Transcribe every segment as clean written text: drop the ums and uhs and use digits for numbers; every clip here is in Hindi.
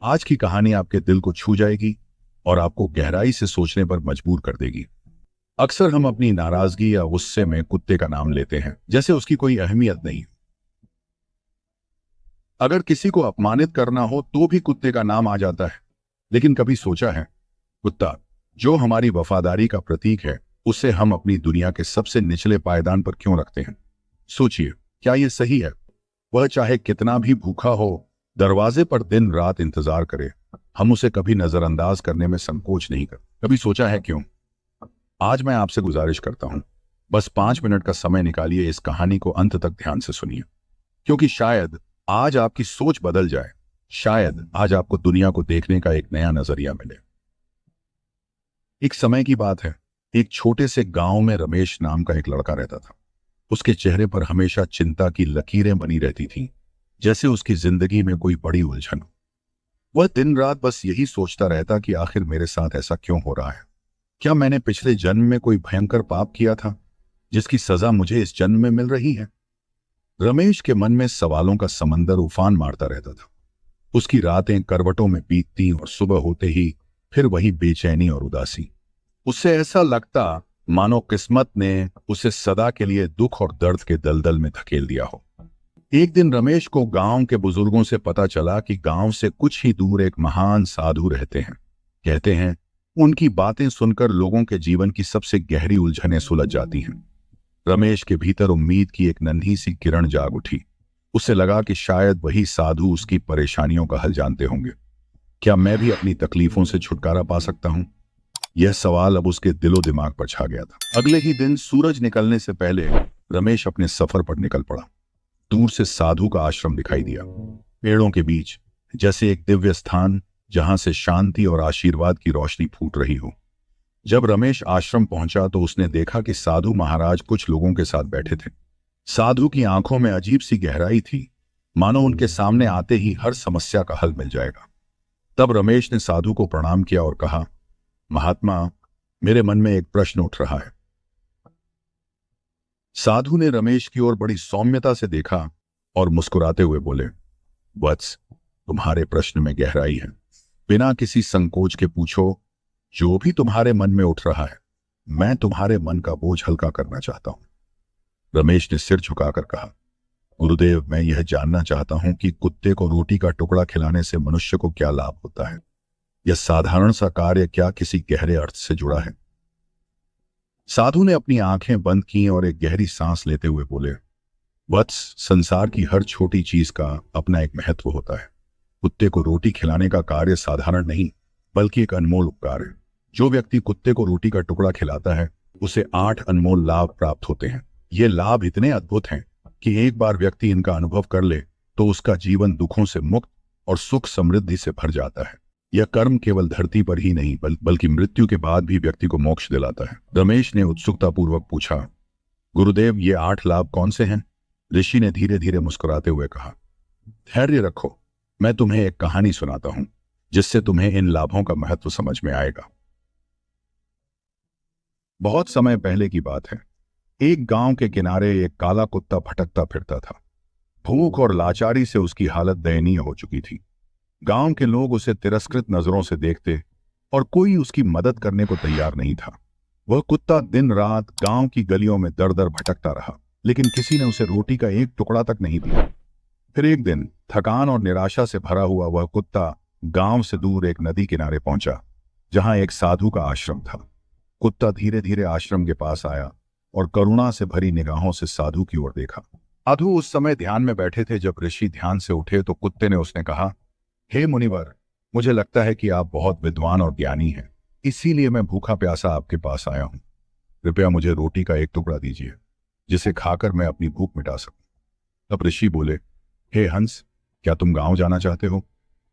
आज की कहानी आपके दिल को छू जाएगी और आपको गहराई से सोचने पर मजबूर कर देगी। अक्सर हम अपनी नाराजगी या गुस्से में कुत्ते का नाम लेते हैं, जैसे उसकी कोई अहमियत नहीं। अगर किसी को अपमानित करना हो तो भी कुत्ते का नाम आ जाता है। लेकिन कभी सोचा है, कुत्ता जो हमारी वफादारी का प्रतीक है, उसे हम अपनी दुनिया के सबसे निचले पायदान पर क्यों रखते हैं? सोचिए, क्या यह सही है? वह चाहे कितना भी भूखा हो, दरवाजे पर दिन रात इंतजार करे, हम उसे कभी नजरअंदाज करने में संकोच नहीं करते। कभी सोचा है क्यों? आज मैं आपसे गुजारिश करता हूं, बस 5 मिनट का समय निकालिए, इस कहानी को अंत तक ध्यान से सुनिए, क्योंकि शायद आज आपकी सोच बदल जाए। शायद आज आपको दुनिया को देखने का एक नया नजरिया मिले। एक समय की बात है, एक छोटे से गांव में रमेश नाम का एक लड़का रहता था। उसके चेहरे पर हमेशा चिंता की लकीरें बनी रहती थीं, जैसे उसकी जिंदगी में कोई बड़ी उलझन हो। वह दिन रात बस यही सोचता रहता कि आखिर मेरे साथ ऐसा क्यों हो रहा है? क्या मैंने पिछले जन्म में कोई भयंकर पाप किया था, जिसकी सजा मुझे इस जन्म में मिल रही है? रमेश के मन में सवालों का समंदर उफान मारता रहता था। उसकी रातें करवटों में बीतती और सुबह होते ही फिर वही बेचैनी और उदासी। उससे ऐसा लगता मानो किस्मत ने उसे सदा के लिए दुख और दर्द के दलदल में धकेल दिया हो। एक दिन रमेश को गांव के बुजुर्गों से पता चला कि गांव से कुछ ही दूर एक महान साधु रहते हैं। कहते हैं, उनकी बातें सुनकर लोगों के जीवन की सबसे गहरी उलझनें सुलझ जाती हैं। रमेश के भीतर उम्मीद की एक नन्ही सी किरण जाग उठी। उसे लगा कि शायद वही साधु उसकी परेशानियों का हल जानते होंगे। क्या मैं भी अपनी तकलीफों से छुटकारा पा सकता हूं? यह सवाल अब उसके दिलो दिमाग पर छा गया था। अगले ही दिन सूरज निकलने से पहले रमेश अपने सफर पर निकल पड़ा। दूर से साधु का आश्रम दिखाई दिया, पेड़ों के बीच, जैसे एक दिव्य स्थान जहां से शांति और आशीर्वाद की रोशनी फूट रही हो। जब रमेश आश्रम पहुंचा तो उसने देखा कि साधु महाराज कुछ लोगों के साथ बैठे थे। साधु की आंखों में अजीब सी गहराई थी, मानो उनके सामने आते ही हर समस्या का हल मिल जाएगा। तब रमेश ने साधु को प्रणाम किया और कहा, महात्मा, मेरे मन में एक प्रश्न उठ रहा है। साधु ने रमेश की ओर बड़ी सौम्यता से देखा और मुस्कुराते हुए बोले, वत्स, तुम्हारे प्रश्न में गहराई है। बिना किसी संकोच के पूछो, जो भी तुम्हारे मन में उठ रहा है। मैं तुम्हारे मन का बोझ हल्का करना चाहता हूं। रमेश ने सिर झुकाकर कहा, गुरुदेव, मैं यह जानना चाहता हूं कि कुत्ते को रोटी का टुकड़ा खिलाने से मनुष्य को क्या लाभ होता है? यह साधारण सा कार्य क्या किसी गहरे अर्थ से जुड़ा है? साधु ने अपनी आंखें बंद की और एक गहरी सांस लेते हुए बोले, वत्स, संसार की हर छोटी चीज का अपना एक महत्व होता है। कुत्ते को रोटी खिलाने का कार्य साधारण नहीं, बल्कि एक अनमोल उपकार है। जो व्यक्ति कुत्ते को रोटी का टुकड़ा खिलाता है, उसे 8 अनमोल लाभ प्राप्त होते हैं। ये लाभ इतने अद्भुत हैं कि एक बार व्यक्ति इनका अनुभव कर ले तो उसका जीवन दुखों से मुक्त और सुख समृद्धि से भर जाता है। यह कर्म केवल धरती पर ही नहीं बल्कि मृत्यु के बाद भी व्यक्ति को मोक्ष दिलाता है। रमेश ने उत्सुकतापूर्वक पूछा, गुरुदेव, ये 8 लाभ कौन से हैं? ऋषि ने धीरे धीरे मुस्कुराते हुए कहा, धैर्य रखो, मैं तुम्हें एक कहानी सुनाता हूं, जिससे तुम्हें इन लाभों का महत्व समझ में आएगा। बहुत समय पहले की बात है। एक गांव के किनारे एक काला कुत्ता भटकता फिरता था। भूख और लाचारी से उसकी हालत दयनीय हो चुकी थी। गांव के लोग उसे तिरस्कृत नजरों से देखते और कोई उसकी मदद करने को तैयार नहीं था। वह कुत्ता दिन रात गांव की गलियों में दर दर भटकता रहा, लेकिन किसी ने उसे रोटी का एक टुकड़ा तक नहीं दिया। फिर एक दिन थकान और निराशा से भरा हुआ वह कुत्ता गांव से दूर एक नदी किनारे पहुंचा, जहां एक साधु का आश्रम था। कुत्ता धीरे धीरे आश्रम के पास आया और करुणा से भरी निगाहों से साधु की ओर देखा। साधु उस समय ध्यान में बैठे थे। जब ऋषि ध्यान से उठे तो कुत्ते ने उसने कहा, हे मुनिवर, मुझे लगता है कि आप बहुत विद्वान और ज्ञानी हैं, इसीलिए मैं भूखा प्यासा आपके पास आया हूं। कृपया मुझे रोटी का एक टुकड़ा दीजिए, जिसे खाकर मैं अपनी भूख मिटा सकूं। तब ऋषि बोले, हे हंस, क्या तुम गांव जाना चाहते हो?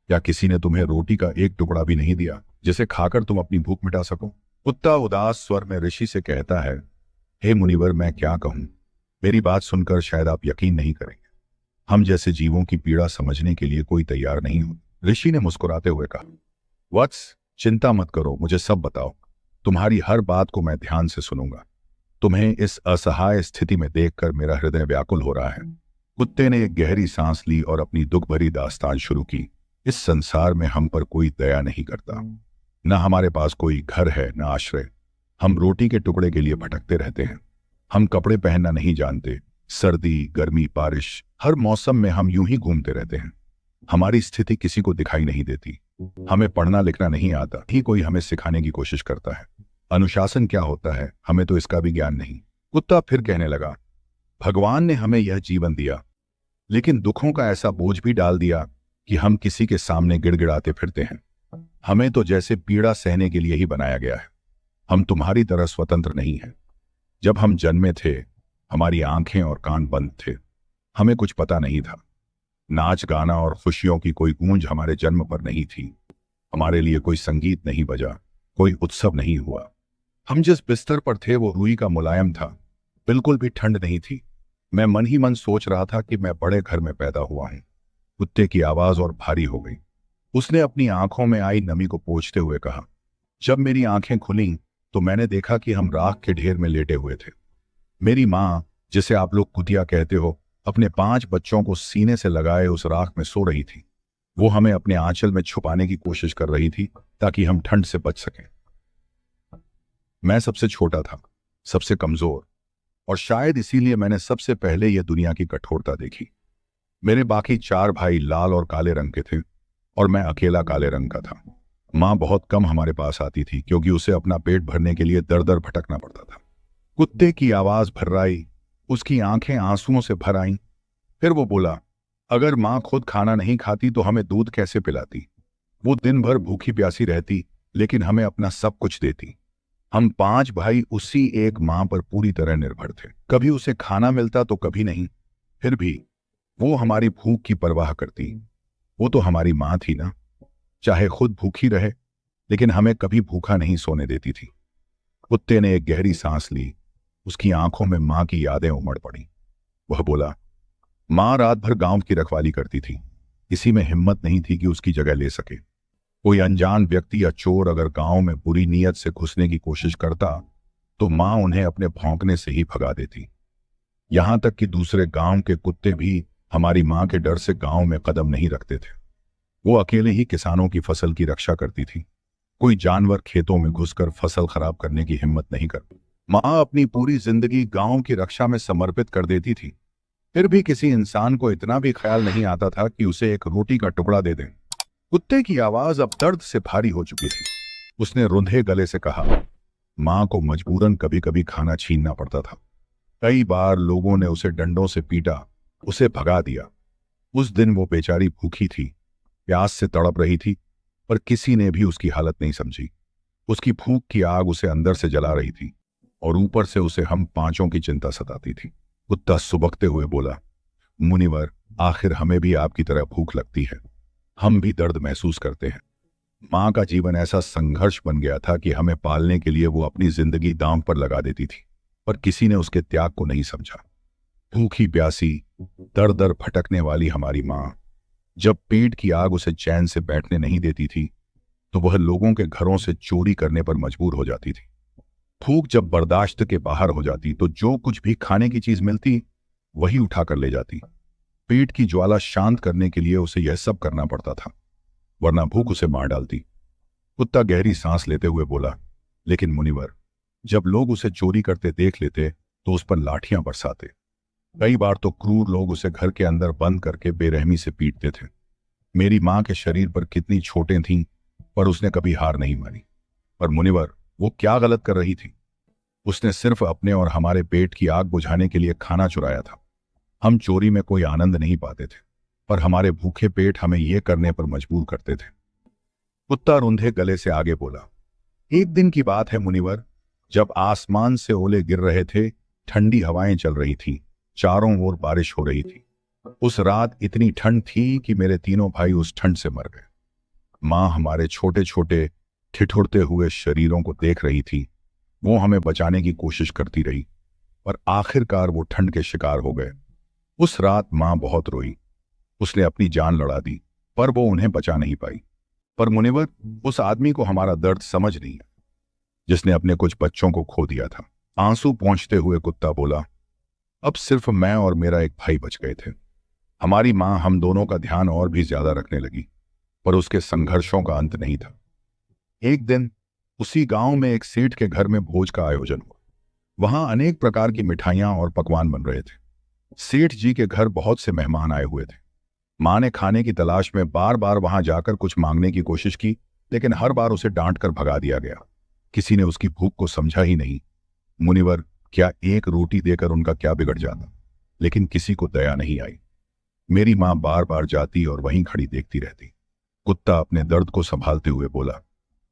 क्या किसी ने तुम्हें रोटी का एक टुकड़ा भी नहीं दिया, जिसे खाकर तुम अपनी भूख मिटा सको? कुत्ता उदास स्वर में ऋषि से कहता है, हे मुनिवर, मैं क्या कहूं? मेरी बात सुनकर शायद आप यकीन नहीं करेंगे। हम जैसे जीवों की पीड़ा समझने के लिए कोई तैयार नहीं हो। ऋषि ने मुस्कुराते हुए कहा, वत्स, चिंता मत करो, मुझे सब बताओ। तुम्हारी हर बात को मैं ध्यान से सुनूंगा। तुम्हें इस असहाय स्थिति में देखकर मेरा हृदय व्याकुल हो रहा है। कुत्ते ने एक गहरी सांस ली और अपनी दुख भरी दास्तान शुरू की। इस संसार में हम पर कोई दया नहीं करता। न हमारे पास कोई घर है, न आश्रय। हम रोटी के टुकड़े के लिए भटकते रहते हैं। हम कपड़े पहनना नहीं जानते। सर्दी, गर्मी, बारिश, हर मौसम में हम यूं ही घूमते रहते हैं। हमारी स्थिति किसी को दिखाई नहीं देती। हमें पढ़ना लिखना नहीं आता, ही कोई हमें सिखाने की कोशिश करता है। अनुशासन क्या होता है, हमें तो इसका भी ज्ञान नहीं। कुत्ता फिर कहने लगा, भगवान ने हमें यह जीवन दिया, लेकिन दुखों का ऐसा बोझ भी डाल दिया कि हम किसी के सामने गिड़गिड़ाते फिरते हैं। हमें तो जैसे पीड़ा सहने के लिए ही बनाया गया है। हम तुम्हारी तरह स्वतंत्र नहीं हैं। जब हम जन्मे थे, हमारी आंखें और कान बंद थे। हमें कुछ पता नहीं था। नाच गाना और खुशियों की कोई गूंज हमारे जन्म पर नहीं थी। हमारे लिए कोई संगीत नहीं बजा, कोई उत्सव नहीं हुआ। हम जिस बिस्तर पर थे वो रुई का मुलायम था। बिल्कुल भी ठंड नहीं थी। मैं मन ही मन सोच रहा था कि मैं बड़े घर में पैदा हुआ हूं। कुत्ते की आवाज और भारी हो गई। उसने अपनी आंखों में आई नमी को पोंछते हुए कहा, जब मेरी आंखें खुलीं तो मैंने देखा कि हम राख के ढेर में लेटे हुए थे। मेरी माँ, जिसे आप लोग कुतिया कहते हो, अपने 5 बच्चों को सीने से लगाए उस राख में सो रही थी। वो हमें अपने आंचल में छुपाने की कोशिश कर रही थी ताकि हम ठंड से बच सकें। मैं सबसे छोटा था, सबसे कमजोर, और शायद इसीलिए मैंने सबसे पहले यह दुनिया की कठोरता देखी। मेरे बाकी 4 भाई लाल और काले रंग के थे और मैं अकेला काले रंग का था। माँ बहुत कम हमारे पास आती थी क्योंकि उसे अपना पेट भरने के लिए दर दर भटकना पड़ता था। कुत्ते की आवाज भर्राई, उसकी आंखें आंसुओं से भर आईं। फिर वो बोला, अगर माँ खुद खाना नहीं खाती तो हमें दूध कैसे पिलाती? वो दिन भर भूखी प्यासी रहती, लेकिन हमें अपना सब कुछ देती। हम 5 भाई उसी एक माँ पर पूरी तरह निर्भर थे। कभी उसे खाना मिलता तो कभी नहीं। फिर भी वो हमारी भूख की परवाह करती। वो तो हमारी माँ थी ना। चाहे खुद भूखी रहे, लेकिन हमें कभी भूखा नहीं सोने देती थी। कुत्ते ने एक गहरी सांस ली। उसकी आंखों में माँ की यादें उमड़ पड़ी। वह बोला, माँ रात भर गांव की रखवाली करती थी। किसी में हिम्मत नहीं थी कि उसकी जगह ले सके। कोई अनजान व्यक्ति या चोर अगर गांव में बुरी नीयत से घुसने की कोशिश करता तो माँ उन्हें अपने भौंकने से ही भगा देती। यहां तक कि दूसरे गांव के कुत्ते भी हमारी माँ के डर से गांव में कदम नहीं रखते थे। वो अकेले ही किसानों की फसल की रक्षा करती थी। कोई जानवर खेतों में घुसकर फसल खराब करने की हिम्मत नहीं करती। माँ अपनी पूरी जिंदगी गांव की रक्षा में समर्पित कर देती थी। फिर भी किसी इंसान को इतना भी ख्याल नहीं आता था कि उसे एक रोटी का टुकड़ा दे दें। कुत्ते की आवाज अब दर्द से भारी हो चुकी थी। उसने रुंधे गले से कहा, माँ को मजबूरन कभी कभी खाना छीनना पड़ता था। कई बार लोगों ने उसे डंडों से पीटा, उसे भगा दिया। उस दिन वो बेचारी भूखी थी, प्यास से तड़प रही थी, पर किसी ने भी उसकी हालत नहीं समझी। उसकी भूख की आग उसे अंदर से जला रही थी और ऊपर से उसे हम 5 की चिंता सताती थी। कुत्ता सुबकते हुए बोला, मुनिवर, आखिर हमें भी आपकी तरह भूख लगती है। हम भी दर्द महसूस करते हैं। माँ का जीवन ऐसा संघर्ष बन गया था कि हमें पालने के लिए वो अपनी जिंदगी दांव पर लगा देती थी, पर किसी ने उसके त्याग को नहीं समझा। भूखी प्यासी, दर दर भटकने वाली हमारी माँ, जब पेट की आग उसे चैन से बैठने नहीं देती थी तो वह लोगों के घरों से चोरी करने पर मजबूर हो जाती थी। भूख जब बर्दाश्त के बाहर हो जाती तो जो कुछ भी खाने की चीज मिलती वही उठाकर ले जाती। पेट की ज्वाला शांत करने के लिए उसे यह सब करना पड़ता था, वरना भूख उसे मार डालती। कुत्ता गहरी सांस लेते हुए बोला, लेकिन मुनिवर, जब लोग उसे चोरी करते देख लेते तो उस पर लाठियां बरसाते। कई बार तो क्रूर लोग उसे घर के अंदर बंद करके बेरहमी से पीटते थे। मेरी माँ के शरीर पर कितनी चोटें थीं, पर उसने कभी हार नहीं मानी। पर मुनिवर, वो क्या गलत कर रही थी? उसने सिर्फ अपने और हमारे पेट की आग बुझाने के लिए खाना चुराया था। हम चोरी में कोई आनंद नहीं पाते थे, पर हमारे भूखे पेट हमें यह करने पर मजबूर करते थे। कुत्ता रुंधे गले से आगे बोला, एक दिन की बात है मुनिवर, जब आसमान से ओले गिर रहे थे, ठंडी हवाएं चल रही थीं, चारों ओर बारिश हो रही थी। उस रात इतनी ठंड थी कि मेरे तीनों भाई उस ठंड से मर गए। माँ हमारे छोटे छोटे ठिठुरते हुए शरीरों को देख रही थी। वो हमें बचाने की कोशिश करती रही, पर आखिरकार वो ठंड के शिकार हो गए। उस रात माँ बहुत रोई। उसने अपनी जान लड़ा दी, पर वो उन्हें बचा नहीं पाई। पर मुनिवर, उस आदमी को हमारा दर्द समझ नहीं है, जिसने अपने कुछ बच्चों को खो दिया था। आंसू पोंछते हुए कुत्ता बोला, अब सिर्फ मैं और मेरा एक भाई बच गए थे। हमारी माँ हम दोनों का ध्यान और भी ज्यादा रखने लगी। पर उसके संघर्षों का अंत नहीं था। एक दिन उसी गांव में एक सेठ के घर में भोज का आयोजन हुआ। वहां अनेक प्रकार की मिठाइयां और पकवान बन रहे थे। सेठ जी के घर बहुत से मेहमान आए हुए थे। मां ने खाने की तलाश में बार बार वहां जाकर कुछ मांगने की कोशिश की, लेकिन हर बार उसे डांट कर भगा दिया गया। किसी ने उसकी भूख को समझा ही नहीं। मुनिवर, क्या एक रोटी देकर उनका क्या बिगड़ जाता? लेकिन किसी को दया नहीं आई। मेरी मां बार बार जाती और वहीं खड़ी देखती रहती। कुत्ता अपने दर्द को संभालते हुए बोला।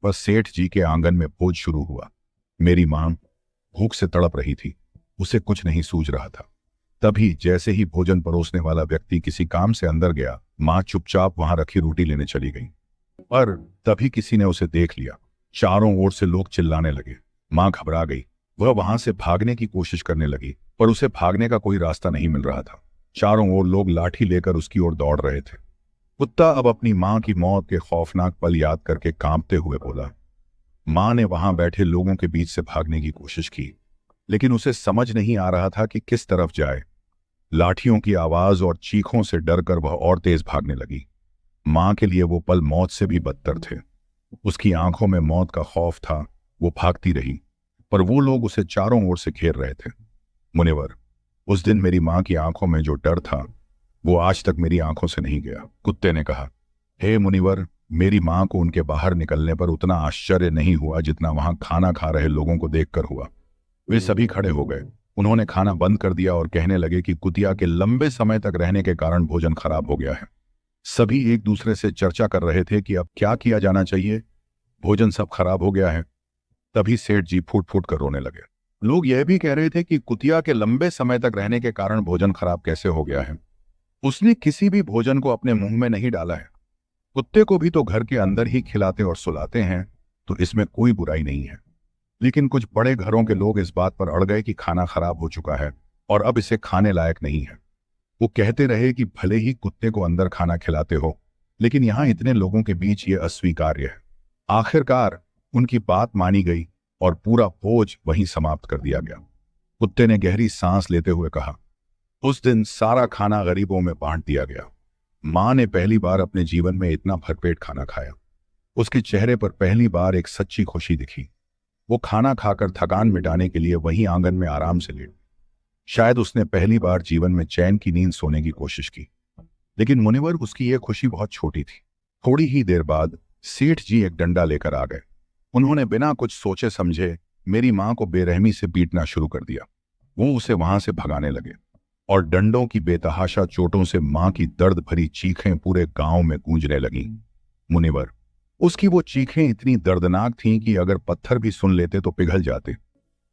बस सेठ जी के आंगन में भोज शुरू हुआ। मेरी मां भूख से तड़प रही थी। उसे कुछ नहीं सूझ रहा था। तभी जैसे ही भोजन परोसने वाला व्यक्ति किसी काम से अंदर गया, मां चुपचाप वहां रखी रोटी लेने चली गई। पर तभी किसी ने उसे देख लिया। चारों ओर से लोग चिल्लाने लगे। मां घबरा गई। वह वहां से भागने की कोशिश करने लगी, पर उसे भागने का कोई रास्ता नहीं मिल रहा था। चारों ओर लोग लाठी लेकर उसकी ओर दौड़ रहे थे। कुत्ता अब अपनी मां की मौत के खौफनाक पल याद करके कांपते हुए बोला। मां ने वहां बैठे लोगों के बीच से भागने की कोशिश की, लेकिन उसे समझ नहीं आ रहा था कि किस तरफ जाए। लाठियों की आवाज और चीखों से डरकर वह और तेज भागने लगी। मां के लिए वो पल मौत से भी बदतर थे। उसकी आंखों में मौत का खौफ था। वो भागती रही, पर वो लोग उसे चारों ओर से घेर रहे थे। मुनिवर, उस दिन मेरी मां की आंखों में जो डर था, वो आज तक मेरी आंखों से नहीं गया। कुत्ते ने कहा। हे मुनिवर, मेरी मां को उनके बाहर निकलने पर उतना आश्चर्य नहीं हुआ जितना वहां खाना खा रहे लोगों को देखकर हुआ। वे सभी खड़े हो गए। उन्होंने खाना बंद कर दिया और कहने लगे कि कुतिया के लंबे समय तक रहने के कारण भोजन खराब हो गया है। सभी एक दूसरे से चर्चा कर रहे थे कि अब क्या किया जाना चाहिए। भोजन सब खराब हो गया है। तभी सेठ जी फूट फूट कर रोने लगे। लोग यह भी कह रहे थे कि कुतिया के लंबे समय तक रहने के कारण भोजन खराब कैसे हो गया है। उसने किसी भी भोजन को अपने मुंह में नहीं डाला है। कुत्ते को भी तो घर के अंदर ही खिलाते और सुलाते हैं, तो इसमें कोई बुराई नहीं है। लेकिन कुछ बड़े घरों के लोग इस बात पर अड़ गए कि खाना खराब हो चुका है और अब इसे खाने लायक नहीं है। वो कहते रहे कि भले ही कुत्ते को अंदर खाना खिलाते हो, लेकिन यहां इतने लोगों के बीच ये अस्वीकार्य है। आखिरकार उनकी बात मानी गई और पूरा भोज वहीं समाप्त कर दिया गया। कुत्ते ने गहरी सांस लेते हुए कहा, उस दिन सारा खाना गरीबों में बांट दिया गया। मां ने पहली बार अपने जीवन में इतना भरपेट खाना खाया। उसके चेहरे पर पहली बार एक सच्ची खुशी दिखी। वो खाना खाकर थकान मिटाने के लिए वहीं आंगन में आराम से लेट। शायद उसने पहली बार जीवन में चैन की नींद सोने की कोशिश की। लेकिन मुनिवर, उसकी यह खुशी बहुत छोटी थी। थोड़ी ही देर बाद सेठ जी एक डंडा लेकर आ गए। उन्होंने बिना कुछ सोचे समझे मेरी मां को बेरहमी से पीटना शुरू कर दिया। वो उसे वहां से भगाने लगे और डंडों की बेतहाशा चोटों से मां की दर्द भरी चीखें पूरे गांव में गूंजने लगीं। मुनिवर, उसकी वो चीखें इतनी दर्दनाक थीं कि अगर पत्थर भी सुन लेते तो पिघल जाते।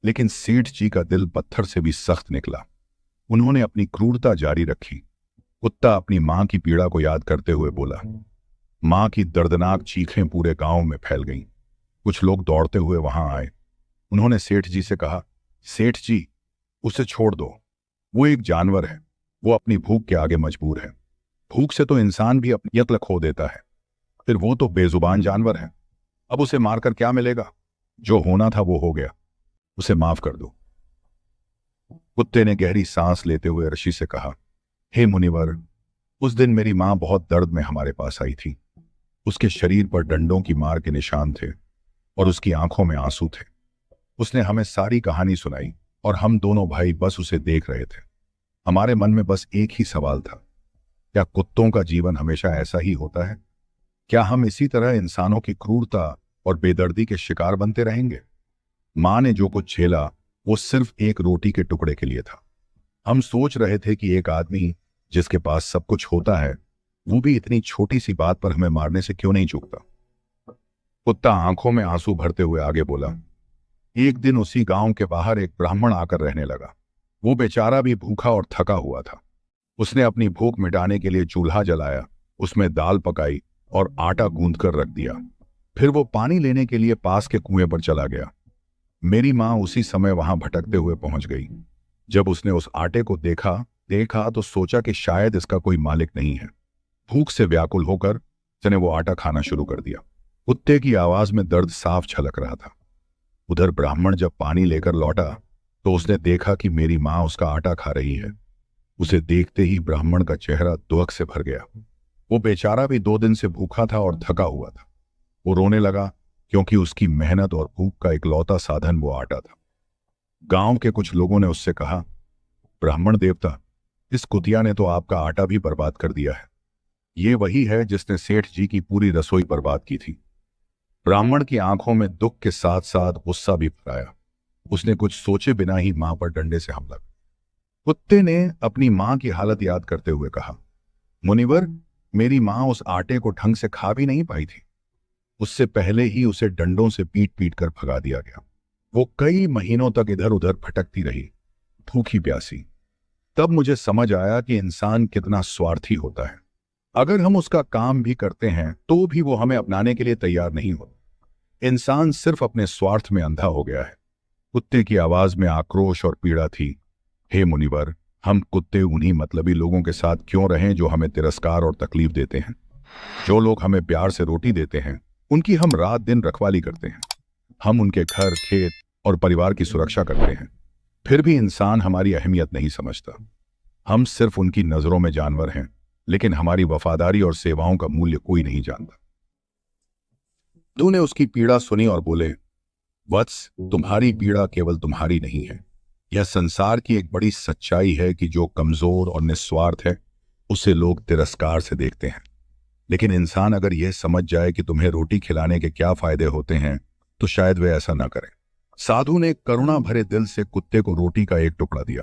लेकिन सेठ जी का दिल पत्थर से भी सख्त निकला। उन्होंने अपनी क्रूरता जारी रखी। कुत्ता अपनी मां की पीड़ा को याद करते हुए बोला। मां की दर्दनाक चीखें पूरे गांव में फैल गईं। कुछ लोग दौड़ते हुए वहां आए। उन्होंने सेठ जी से कहा, सेठ जी, उसे छोड़ दो। वो एक जानवर है। वो अपनी भूख के आगे मजबूर है। भूख से तो इंसान भी अपनी अक्ल खो देता है, फिर वो तो बेजुबान जानवर है। अब उसे मारकर क्या मिलेगा? जो होना था वो हो गया। उसे माफ कर दो। कुत्ते ने गहरी सांस लेते हुए ऋषि से कहा, हे मुनिवर, उस दिन मेरी मां बहुत दर्द में हमारे पास आई थी। उसके शरीर पर डंडों की मार के निशान थे और उसकी आंखों में आंसू थे। उसने हमें सारी कहानी सुनाई और हम दोनों भाई बस उसे देख रहे थे। हमारे मन में बस एक ही सवाल था, क्या कुत्तों का जीवन हमेशा ऐसा ही होता है? क्या हम इसी तरह इंसानों की क्रूरता और बेदर्दी के शिकार बनते रहेंगे? मां ने जो कुछ झेला वो सिर्फ एक रोटी के टुकड़े के लिए था। हम सोच रहे थे कि एक आदमी जिसके पास सब कुछ होता है, वो भी इतनी छोटी सी बात पर हमें मारने से क्यों नहीं चूकता? कुत्ता आंखों में आंसू भरते हुए आगे बोला, एक दिन उसी गांव के बाहर एक ब्राह्मण आकर रहने लगा। वो बेचारा भी भूखा और थका हुआ था। उसने अपनी भूख मिटाने के लिए चूल्हा जलाया, उसमें दाल पकाई और आटा गूंद कर रख दिया। फिर वो पानी लेने के लिए पास के कुएं पर चला गया। मेरी मां उसी समय वहां भटकते हुए पहुंच गई। जब उसने उस आटे को देखा तो सोचा कि शायद इसका कोई मालिक नहीं है। भूख से व्याकुल होकर उसने वो आटा खाना शुरू कर दिया। कुत्ते की आवाज में दर्द साफ झलक रहा था। उधर ब्राह्मण जब पानी लेकर लौटा तो उसने देखा कि मेरी मां उसका आटा खा रही है। उसे देखते ही ब्राह्मण का चेहरा दुख से भर गया। वो बेचारा भी 2 दिन से भूखा था और थका हुआ था। वो रोने लगा क्योंकि उसकी मेहनत और भूख का इकलौता साधन वो आटा था। गांव के कुछ लोगों ने उससे कहा, ब्राह्मण देवता, इस कुतिया ने तो आपका आटा भी बर्बाद कर दिया है। ये वही है जिसने सेठ जी की पूरी रसोई बर्बाद की थी। ब्राह्मण की आंखों में दुख के साथ साथ गुस्सा भी भराया। उसने कुछ सोचे बिना ही मां पर डंडे से हमला किया। कुत्ते ने अपनी मां की हालत याद करते हुए कहा, मुनिवर, मेरी मां उस आटे को ढंग से खा भी नहीं पाई थी। उससे पहले ही उसे डंडों से पीट पीट कर भगा दिया गया। वो कई महीनों तक इधर उधर भटकती रही, भूखी प्यासी। तब मुझे समझ आया कि इंसान कितना स्वार्थी होता है। अगर हम उसका काम भी करते हैं तो भी वो हमें अपनाने के लिए तैयार नहीं होता। इंसान सिर्फ अपने स्वार्थ में अंधा हो गया है। कुत्ते की आवाज में आक्रोश और पीड़ा थी। हे मुनिवर, हम कुत्ते उन्हीं मतलबी लोगों के साथ क्यों रहें जो हमें तिरस्कार और तकलीफ देते हैं? जो लोग हमें प्यार से रोटी देते हैं, उनकी हम रात दिन रखवाली करते हैं। हम उनके घर, खेत और परिवार की सुरक्षा करते हैं। फिर भी इंसान हमारी अहमियत नहीं समझता। हम सिर्फ उनकी नजरों में जानवर हैं, लेकिन हमारी वफादारी और सेवाओं का मूल्य कोई नहीं जानता। साधु ने उसकी पीड़ा सुनी और बोले, वत्स, तुम्हारी पीड़ा केवल तुम्हारी नहीं है। यह संसार की एक बड़ी सच्चाई है कि जो कमजोर और निस्वार्थ है उसे लोग तिरस्कार से देखते हैं। लेकिन इंसान अगर यह समझ जाए कि तुम्हें रोटी खिलाने के क्या फायदे होते हैं तो शायद वे ऐसा ना करें। साधु ने करुणा भरे दिल से कुत्ते को रोटी का एक टुकड़ा दिया।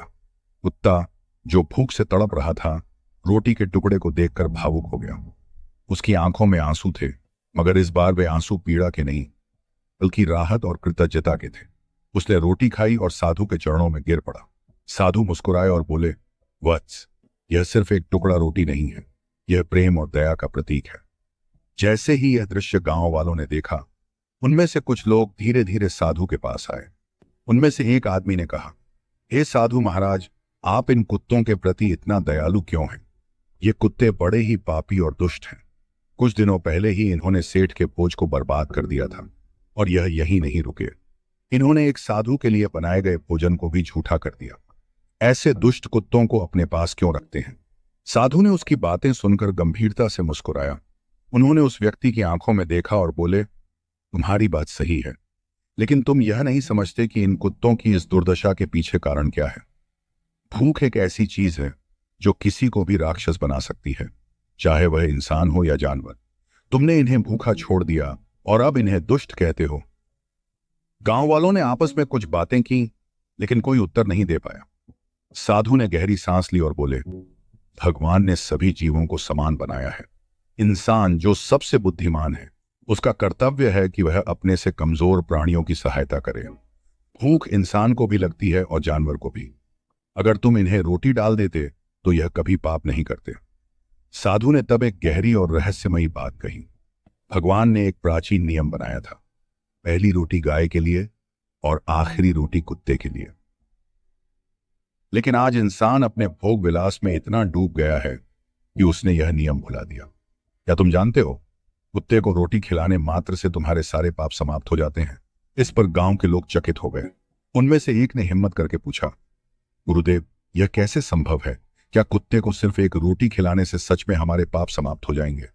कुत्ता, जो भूख से तड़प रहा था, रोटी के टुकड़े को देखकर भावुक हो गया। उसकी आंखों में आंसू थे, मगर इस बार वे आंसू पीड़ा के नहीं बल्कि राहत और कृतज्ञता के थे। उसने रोटी खाई और साधु के चरणों में गिर पड़ा। साधु मुस्कुराए और बोले, वत्स, यह सिर्फ एक टुकड़ा रोटी नहीं है, यह प्रेम और दया का प्रतीक है। जैसे ही यह दृश्य गांव वालों ने देखा, उनमें से कुछ लोग धीरे धीरे साधु के पास आए। उनमें से एक आदमी ने कहा, हे साधु महाराज, आप इन कुत्तों के प्रति इतना दयालु क्यों हैं? ये कुत्ते बड़े ही पापी और दुष्ट हैं। कुछ दिनों पहले ही इन्होंने सेठ के भोज को बर्बाद कर दिया था, और यह यहीं नहीं रुके। इन्होंने एक साधु के लिए बनाए गए भोजन को भी झूठा कर दिया। ऐसे दुष्ट कुत्तों को अपने पास क्यों रखते हैं? साधु ने उसकी बातें सुनकर गंभीरता से मुस्कुराया। उन्होंने उस व्यक्ति की आंखों में देखा और बोले, तुम्हारी बात सही है, लेकिन तुम यह नहीं समझते कि इन कुत्तों की इस दुर्दशा के पीछे कारण क्या है। भूख एक ऐसी चीज है जो किसी को भी राक्षस बना सकती है, चाहे वह इंसान हो या जानवर। तुमने इन्हें भूखा छोड़ दिया और अब इन्हें दुष्ट कहते हो। गांव वालों ने आपस में कुछ बातें की, लेकिन कोई उत्तर नहीं दे पाया। साधु ने गहरी सांस ली और बोले, भगवान ने सभी जीवों को समान बनाया है। इंसान, जो सबसे बुद्धिमान है, उसका कर्तव्य है कि वह अपने से कमजोर प्राणियों की सहायता करे। भूख इंसान को भी लगती है और जानवर को भी। अगर तुम इन्हें रोटी डाल देते तो यह कभी पाप नहीं करते। साधु ने तब एक गहरी और रहस्यमयी बात कही। भगवान ने एक प्राचीन नियम बनाया था, पहली रोटी गाय के लिए और आखिरी रोटी कुत्ते के लिए। लेकिन आज इंसान अपने भोग विलास में इतना डूब गया है कि उसने यह नियम भुला दिया। क्या तुम जानते हो, कुत्ते को रोटी खिलाने मात्र से तुम्हारे सारे पाप समाप्त हो जाते हैं। इस पर गांव के लोग चकित हो गए। उनमें से एक ने हिम्मत करके पूछा, गुरुदेव, यह कैसे संभव है? क्या कुत्ते को सिर्फ एक रोटी खिलाने से सच में हमारे पाप समाप्त हो जाएंगे?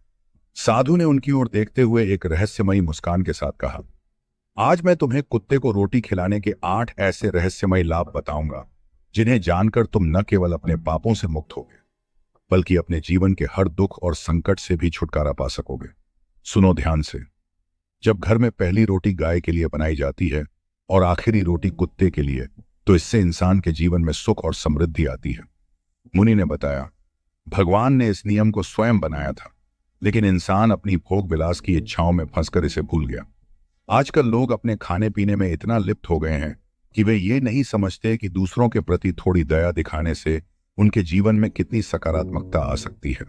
साधु ने उनकी ओर देखते हुए एक रहस्यमयी मुस्कान के साथ कहा, आज मैं तुम्हें कुत्ते को रोटी खिलाने के 8 ऐसे रहस्यमयी लाभ बताऊंगा जिन्हें जानकर तुम न केवल अपने पापों से मुक्त होगे, बल्कि अपने जीवन के हर दुख और संकट से भी छुटकारा पा सकोगे। सुनो ध्यान से। जब घर में पहली रोटी गाय के लिए बनाई जाती है और आखिरी रोटी कुत्ते के लिए, तो इससे इंसान के जीवन में सुख और समृद्धि आती है। मुनि ने बताया, भगवान ने इस नियम को स्वयं बनाया था, लेकिन इंसान अपनी भोग विलास की इच्छाओं में फंसकर इसे भूल गया। आजकल लोग अपने खाने पीने में इतना लिप्त हो गए हैं कि वे ये नहीं समझते कि दूसरों के प्रति थोड़ी दया दिखाने से उनके जीवन में कितनी सकारात्मकता आ सकती है।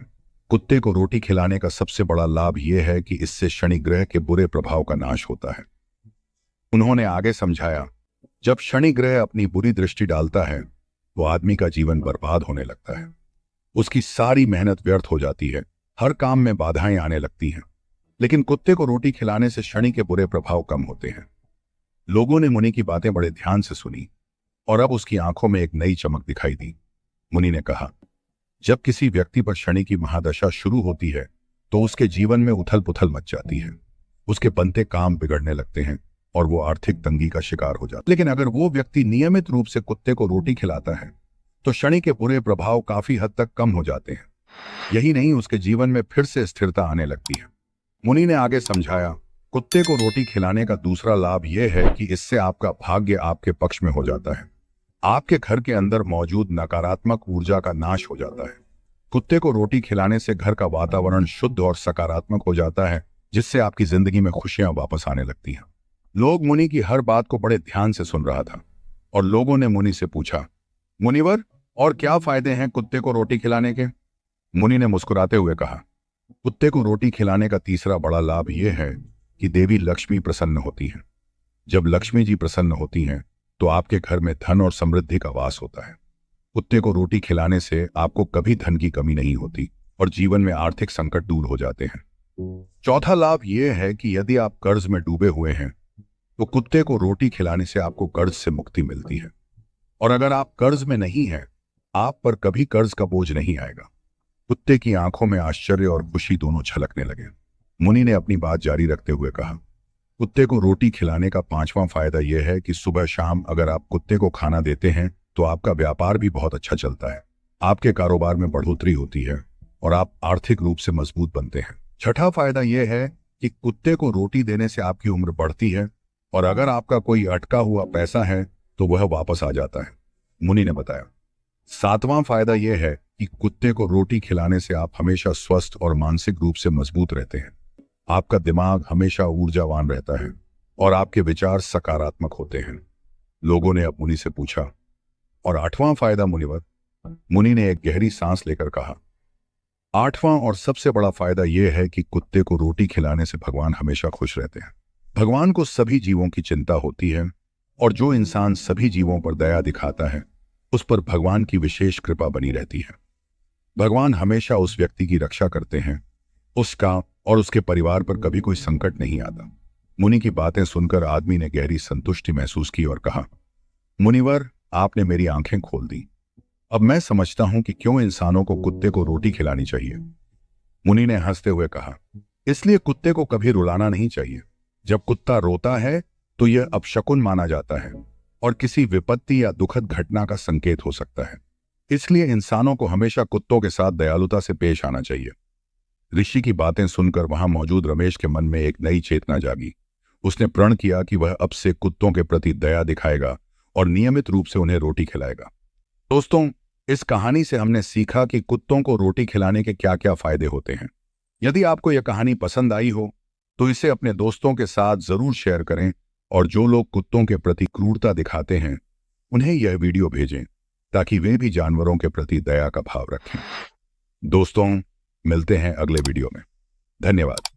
कुत्ते को रोटी खिलाने का सबसे बड़ा लाभ यह है कि इससे शनि ग्रह के बुरे प्रभाव का नाश होता है। उन्होंने आगे समझाया, जब शनि ग्रह अपनी बुरी दृष्टि डालता है तो आदमी का जीवन बर्बाद होने लगता है। उसकी सारी मेहनत व्यर्थ हो जाती है, हर काम में बाधाएं आने लगती हैं। लेकिन कुत्ते को रोटी खिलाने से शनि के बुरे प्रभाव कम होते हैं। लोगों ने मुनि की बातें बड़े ध्यान से सुनी और अब उसकी आंखों में एक नई चमक दिखाई दी। मुनि ने कहा, जब किसी व्यक्ति पर शनि की महादशा शुरू होती है तो उसके जीवन में उथल पुथल मच जाती है। उसके बनते काम बिगड़ने लगते हैं और वो आर्थिक तंगी का शिकार हो जाता है। लेकिन अगर वो व्यक्ति नियमित रूप से कुत्ते को रोटी खिलाता है तो शनि के बुरे प्रभाव काफी हद तक कम हो जाते हैं। यही नहीं, उसके जीवन में फिर से स्थिरता आने लगती है। मुनि ने आगे समझाया, कुत्ते को रोटी खिलाने का दूसरा लाभ यह है कि इससे आपका भाग्य आपके पक्ष में हो जाता है। आपके घर के अंदर मौजूद नकारात्मक ऊर्जा का नाश हो जाता है। कुत्ते को रोटी खिलाने से घर का वातावरण शुद्ध और सकारात्मक हो जाता है, जिससे आपकी जिंदगी में खुशियां वापस आने लगती हैं। लोग मुनि की हर बात को बड़े ध्यान से सुन रहा था और लोगों ने मुनि से पूछा, मुनिवर, और क्या फायदे हैं कुत्ते को रोटी खिलाने के? मुनि ने मुस्कुराते हुए कहा, कुत्ते को रोटी खिलाने का तीसरा बड़ा लाभ यह है कि देवी लक्ष्मी प्रसन्न होती है। जब लक्ष्मी जी प्रसन्न होती हैं तो आपके घर में धन और समृद्धि का वास होता है। कुत्ते को रोटी खिलाने से आपको कभी धन की कमी नहीं होती और जीवन में आर्थिक संकट दूर हो जाते हैं। चौथा लाभ यह है कि यदि आप कर्ज में डूबे हुए हैं तो कुत्ते को रोटी खिलाने से आपको कर्ज से मुक्ति मिलती है। और अगर आप कर्ज में नहीं हैं, आप पर कभी कर्ज का बोझ नहीं आएगा। कुत्ते की आंखों में आश्चर्य और खुशी दोनों झलकने लगे। मुनि ने अपनी बात जारी रखते हुए कहा, कुत्ते को रोटी खिलाने का पांचवां फायदा यह है कि सुबह शाम अगर आप कुत्ते को खाना देते हैं तो आपका व्यापार भी बहुत अच्छा चलता है। आपके कारोबार में बढ़ोतरी होती है और आप आर्थिक रूप से मजबूत बनते हैं। छठा फायदा यह है कि कुत्ते को रोटी देने से आपकी उम्र बढ़ती है और अगर आपका कोई अटका हुआ पैसा है तो वह वापस आ जाता है, मुनि ने बताया। सातवां फायदा यह है कि कुत्ते को रोटी खिलाने से आप हमेशा स्वस्थ और मानसिक रूप से मजबूत रहते हैं। आपका दिमाग हमेशा ऊर्जावान रहता है और आपके विचार सकारात्मक होते हैं। लोगों ने अब मुनि से पूछा, और आठवां फायदा मुनिवर? मुनि ने एक गहरी सांस लेकर कहा, आठवां और सबसे बड़ा फायदा यह है कि कुत्ते को रोटी खिलाने से भगवान हमेशा खुश रहते हैं। भगवान को सभी जीवों की चिंता होती है और जो इंसान सभी जीवों पर दया दिखाता है उस पर भगवान की विशेष कृपा बनी रहती है। भगवान हमेशा उस व्यक्ति की रक्षा करते हैं, उसका और उसके परिवार पर कभी कोई संकट नहीं आता। मुनि की बातें सुनकर आदमी ने गहरी संतुष्टि महसूस की और कहा, मुनिवर, आपने मेरी आंखें खोल दी। अब मैं समझता हूं कि क्यों इंसानों को कुत्ते को रोटी खिलानी चाहिए। मुनि ने हंसते हुए कहा, इसलिए कुत्ते को कभी रुलाना नहीं चाहिए। जब कुत्ता रोता है तो यह अपशकुन माना जाता है और किसी विपत्ति या दुखद घटना का संकेत हो सकता है। इसलिए इंसानों को हमेशा कुत्तों के साथ दयालुता से पेश आना चाहिए। ऋषि की बातें सुनकर वहां मौजूद रमेश के मन में एक नई चेतना जागी। उसने प्रण किया कि वह अब से कुत्तों के प्रति दया दिखाएगा और नियमित रूप से उन्हें रोटी खिलाएगा। दोस्तों, इस कहानी से हमने सीखा कि कुत्तों को रोटी खिलाने के क्या क्या फायदे होते हैं। यदि आपको यह कहानी पसंद आई हो तो इसे अपने दोस्तों के साथ जरूर शेयर करें और जो लोग कुत्तों के प्रति क्रूरता दिखाते हैं उन्हें यह वीडियो भेजें ताकि वे भी जानवरों के प्रति दया का भाव रखें। दोस्तों, मिलते हैं अगले वीडियो में। धन्यवाद।